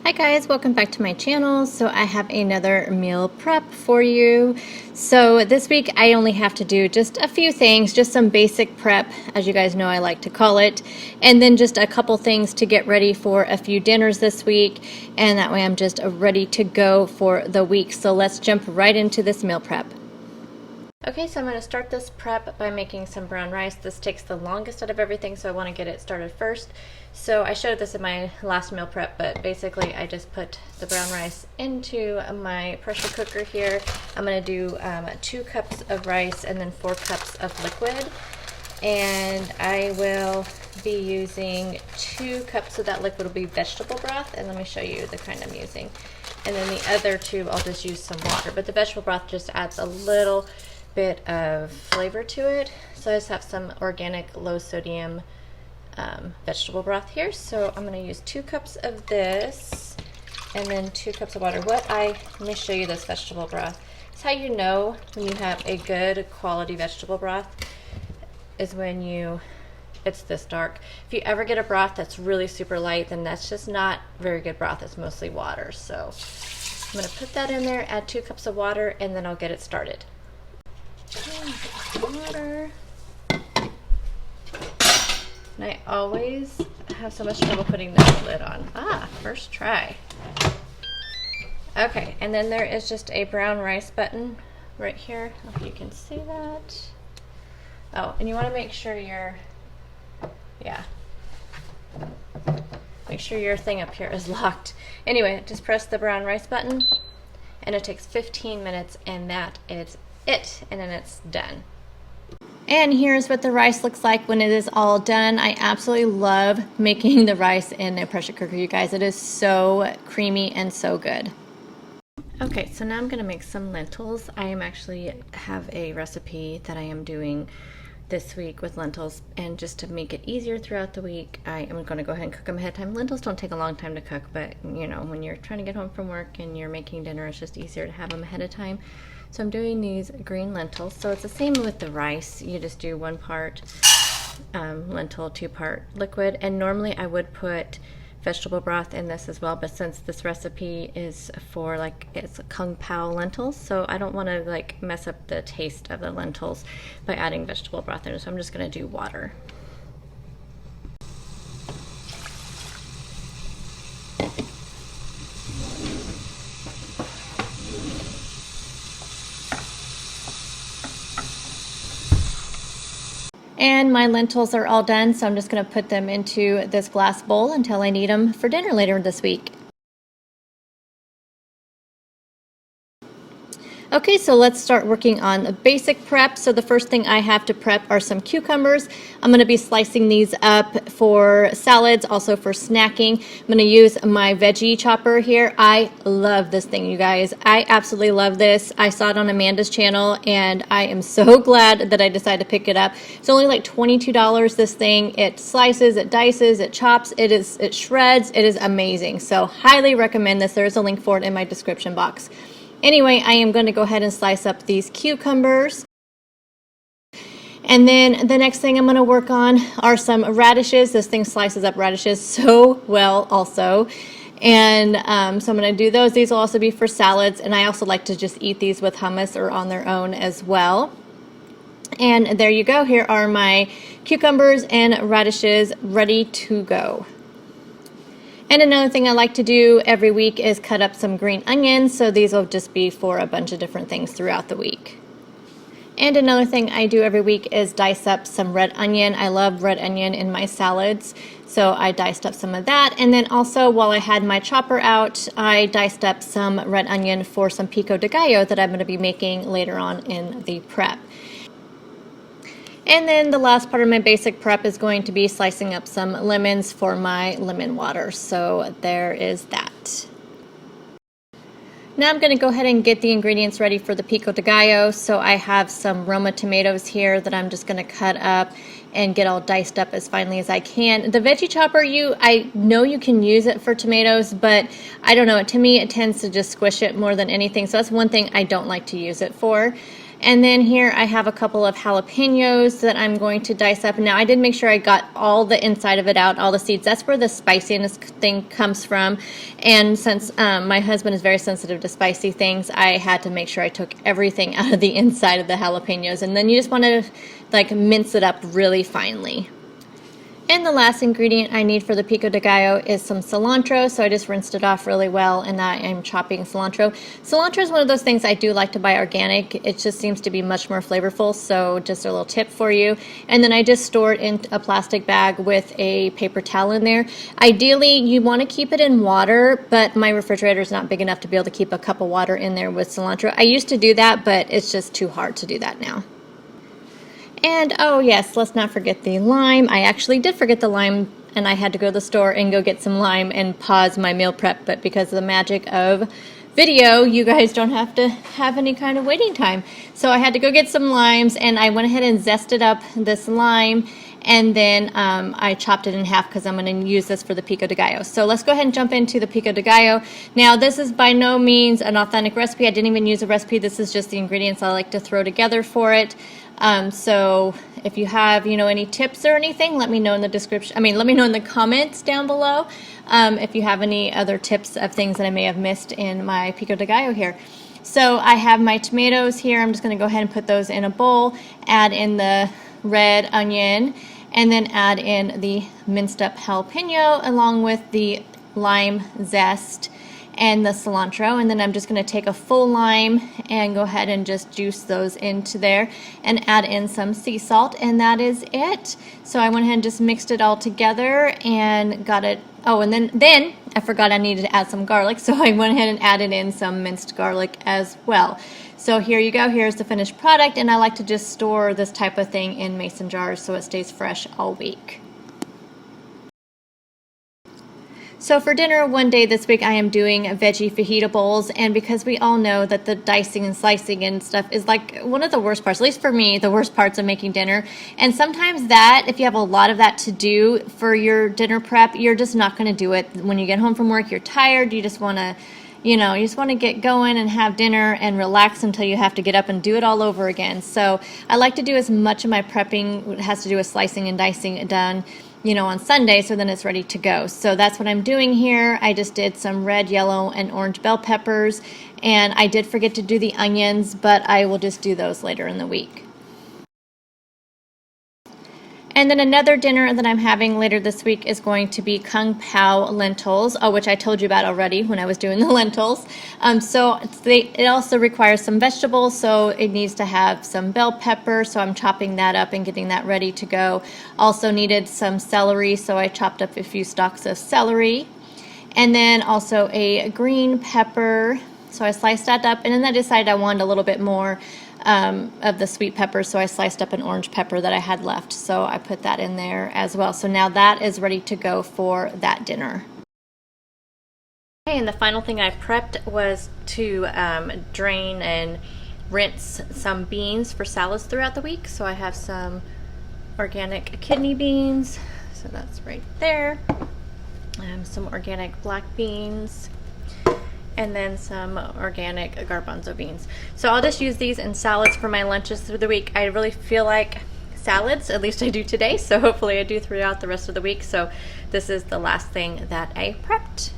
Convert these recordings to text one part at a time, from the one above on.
Hi guys, welcome back to my channel. So I have another meal prep for you. So this week I only have to do just a few things, just some basic prep, as you guys know I like to call it, and then just a couple things to get ready for a few dinners this week, and that way I'm just ready to go for the week. So let's jump right into this meal prep. Okay, so I'm going to start this prep by making some brown rice. This takes the longest out of everything, so I want to get it started first. So I showed this in my last meal prep, but basically I just put the brown rice into my pressure cooker here. I'm going to do 2 cups of rice and then 4 cups of liquid. And I will be using 2 cups of that liquid will be vegetable broth, and let me show you the kind I'm using. And then the other 2 I'll just use some water, but the vegetable broth just adds a little bit of flavor to it. So I just have some organic low sodium vegetable broth here. So I'm going to use 2 cups of this and then 2 cups of water. Let me show you this vegetable broth. It's how you know when you have a good quality vegetable broth is when it's this dark. If you ever get a broth that's really super light, then that's just not very good broth. It's mostly water. So I'm going to put that in there, add 2 cups of water, and then I'll get it started. Water. And I always have so much trouble putting this lid on. First try. Okay, and then there is just a brown rice button right here. I hope you can see that. Oh, and you want to make sure make sure your thing up here is locked. Anyway, just press the brown rice button, and it takes 15 minutes, and that is it, and then it's done. And here's what the rice looks like when it is all done. I absolutely love making the rice in a pressure cooker, you guys. It is so creamy and so good. Okay, so now I'm going to make some lentils. I am actually have a recipe that I am doing this week with lentils, and just to make it easier throughout the week, I am going to go ahead and cook them ahead of time. Lentils don't take a long time to cook, but you know, when you're trying to get home from work and you're making dinner, it's just easier to have them ahead of time. So I'm doing these green lentils. So it's the same with the rice. You just do 1 part lentil, 2 part liquid. And normally I would put vegetable broth in this as well, but since this recipe is for it's Kung Pao lentils, so I don't want to mess up the taste of the lentils by adding vegetable broth in. So I'm just going to do water. And my lentils are all done, so I'm just going to put them into this glass bowl until I need them for dinner later this week. Okay, so let's start working on the basic prep. So the first thing I have to prep are some cucumbers. I'm going to be slicing these up for salads, also for snacking. I'm going to use my veggie chopper here. I love this thing, you guys. I absolutely love this. I saw it on Amanda's channel, and I am so glad that I decided to pick it up. It's only like $22, this thing. It slices, it dices, it chops, it shreds. It is amazing. So highly recommend this. There is a link for it in my description box. Anyway, I am going to go ahead and slice up these cucumbers. And then the next thing I'm going to work on are some radishes. This thing slices up radishes so well also. And so I'm going to do those. These will also be for salads. And I also like to just eat these with hummus or on their own as well. And there you go. Here are my cucumbers and radishes ready to go. And another thing I like to do every week is cut up some green onions, so these will just be for a bunch of different things throughout the week. And another thing I do every week is dice up some red onion. I love red onion in my salads, so I diced up some of that. And then also, while I had my chopper out, I diced up some red onion for some pico de gallo that I'm going to be making later on in the prep. And then the last part of my basic prep is going to be slicing up some lemons for my lemon water. So there is that. Now I'm going to go ahead and get the ingredients ready for the pico de gallo. So I have some Roma tomatoes here that I'm just going to cut up and get all diced up as finely as I can. The veggie chopper, I know you can use it for tomatoes, but I don't know. To me, it tends to just squish it more than anything. So that's one thing I don't like to use it for. And then here I have a couple of jalapenos that I'm going to dice up. Now I did make sure I got all the inside of it out, all the seeds. That's where the spiciness thing comes from. And since my husband is very sensitive to spicy things, I had to make sure I took everything out of the inside of the jalapenos. And then you just want to like mince it up really finely. And the last ingredient I need for the pico de gallo is some cilantro, so I just rinsed it off really well, and I am chopping cilantro. Cilantro is one of those things I do like to buy organic. It just seems to be much more flavorful, so just a little tip for you. And then I just store it in a plastic bag with a paper towel in there. Ideally, you want to keep it in water, but my refrigerator is not big enough to be able to keep a cup of water in there with cilantro. I used to do that, but it's just too hard to do that now. And oh yes, let's not forget the lime. I actually did forget the lime, and I had to go to the store and go get some lime and pause my meal prep, but because of the magic of video, you guys don't have to have any kind of waiting time. So I had to go get some limes, and I went ahead and zested up this lime, and then I chopped it in half because I'm going to use this for the pico de gallo. So let's go ahead and jump into the pico de gallo. Now this is by no means an authentic recipe. I didn't even use a recipe. This is just the ingredients I like to throw together for it. So if you have, any tips or anything, let me know in the description. Let me know in the comments down below. If you have any other tips of things that I may have missed in my pico de gallo here. So I have my tomatoes here. I'm just going to go ahead and put those in a bowl, add in the red onion, and then add in the minced up jalapeno along with the lime zest and the cilantro. And then I'm just going to take a full lime and go ahead and just juice those into there and add in some sea salt, and that is it. So I went ahead and just mixed it all together and got it. Oh, and then I forgot I needed to add some garlic, so I went ahead and added in some minced garlic as well. So here you go. Here's the finished product, and I like to just store this type of thing in mason jars so it stays fresh all week. So for dinner one day this week, I am doing veggie fajita bowls, and because we all know that the dicing and slicing and stuff is like one of the worst parts, at least for me, the worst parts of making dinner. And sometimes that, if you have a lot of that to do for your dinner prep, you're just not going to do it. When you get home from work, you're tired, you just want to get going and have dinner and relax until you have to get up and do it all over again. So I like to do as much of my prepping that has to do with slicing and dicing done on Sunday, so then it's ready to go. So that's what I'm doing here. I just did some red, yellow, and orange bell peppers, and I did forget to do the onions, but I will just do those later in the week. And then another dinner that I'm having later this week is going to be kung pao lentils, which I told you about already when I was doing the lentils. It also requires some vegetables, so it needs to have some bell pepper, so I'm chopping that up and getting that ready to go. Also needed some celery, so I chopped up a few stalks of celery. And then also a green pepper, so I sliced that up, and then I decided I wanted a little bit more of the sweet pepper, so I sliced up an orange pepper that I had left, so I put that in there as well. So now that is ready to go for that dinner. Okay, and the final thing I prepped was to drain and rinse some beans for salads throughout the week. So I have some organic kidney beans, so that's right there, some organic black beans, and then some organic garbanzo beans. So I'll just use these in salads for my lunches through the week. I really feel like salads, at least I do today, so hopefully I do throughout the rest of the week. So this is the last thing that I prepped.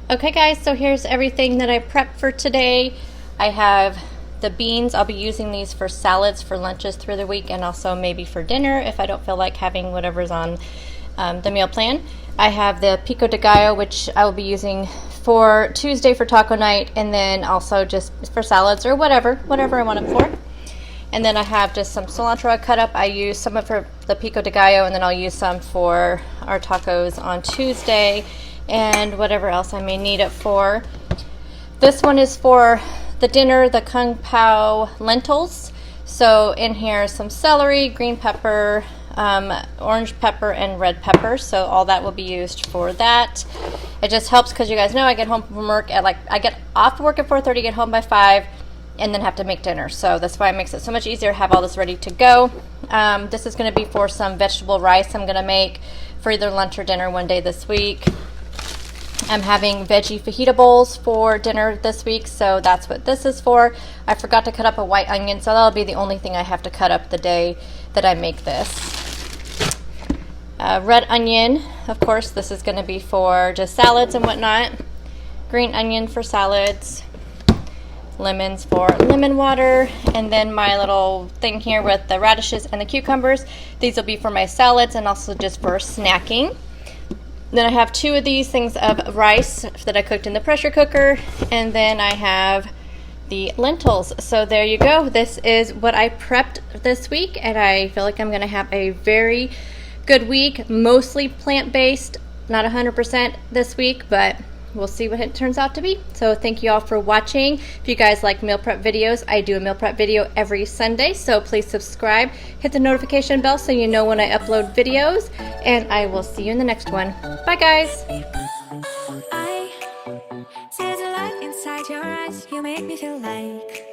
Okay guys, so here's everything that I prepped for today. I have the beans. I'll be using these for salads for lunches through the week, and also maybe for dinner if I don't feel like having whatever's on the meal plan. I have the pico de gallo, which I will be using for Tuesday for taco night, and then also just for salads or whatever I want it for. And then I have just some cilantro I cut up. I use some of it for the pico de gallo, and then I'll use some for our tacos on Tuesday and whatever else I may need it for. This one is for the dinner, the kung pao lentils. So in here, some celery, green pepper, orange pepper, and red pepper. So all that will be used for that. It just helps because you guys know I get home from work at I get off work at 4:30, get home by 5, and then have to make dinner. So that's why it makes it so much easier to have all this ready to go. This is going to be for some vegetable rice I'm going to make for either lunch or dinner one day this week. I'm having veggie fajita bowls for dinner this week, so that's what this is for. I forgot to cut up a white onion, so that'll be the only thing I have to cut up the day that I make this. Red onion, of course, this is going to be for just salads and whatnot. Green onion for salads. Lemons for lemon water, and then my little thing here with the radishes and the cucumbers. These will be for my salads and also just for snacking. Then I have 2 of these things of rice that I cooked in the pressure cooker, and then I have the lentils. So there you go. This is what I prepped this week, and I feel like I'm going to have a very good week, mostly plant-based, not 100% this week, but we'll see what it turns out to be. So thank you all for watching. If you guys like meal prep videos, I do a meal prep video every Sunday, so please subscribe, hit the notification bell so you know when I upload videos, and I will see you in the next one. Bye guys. I see the light inside your eyes. You make me feel like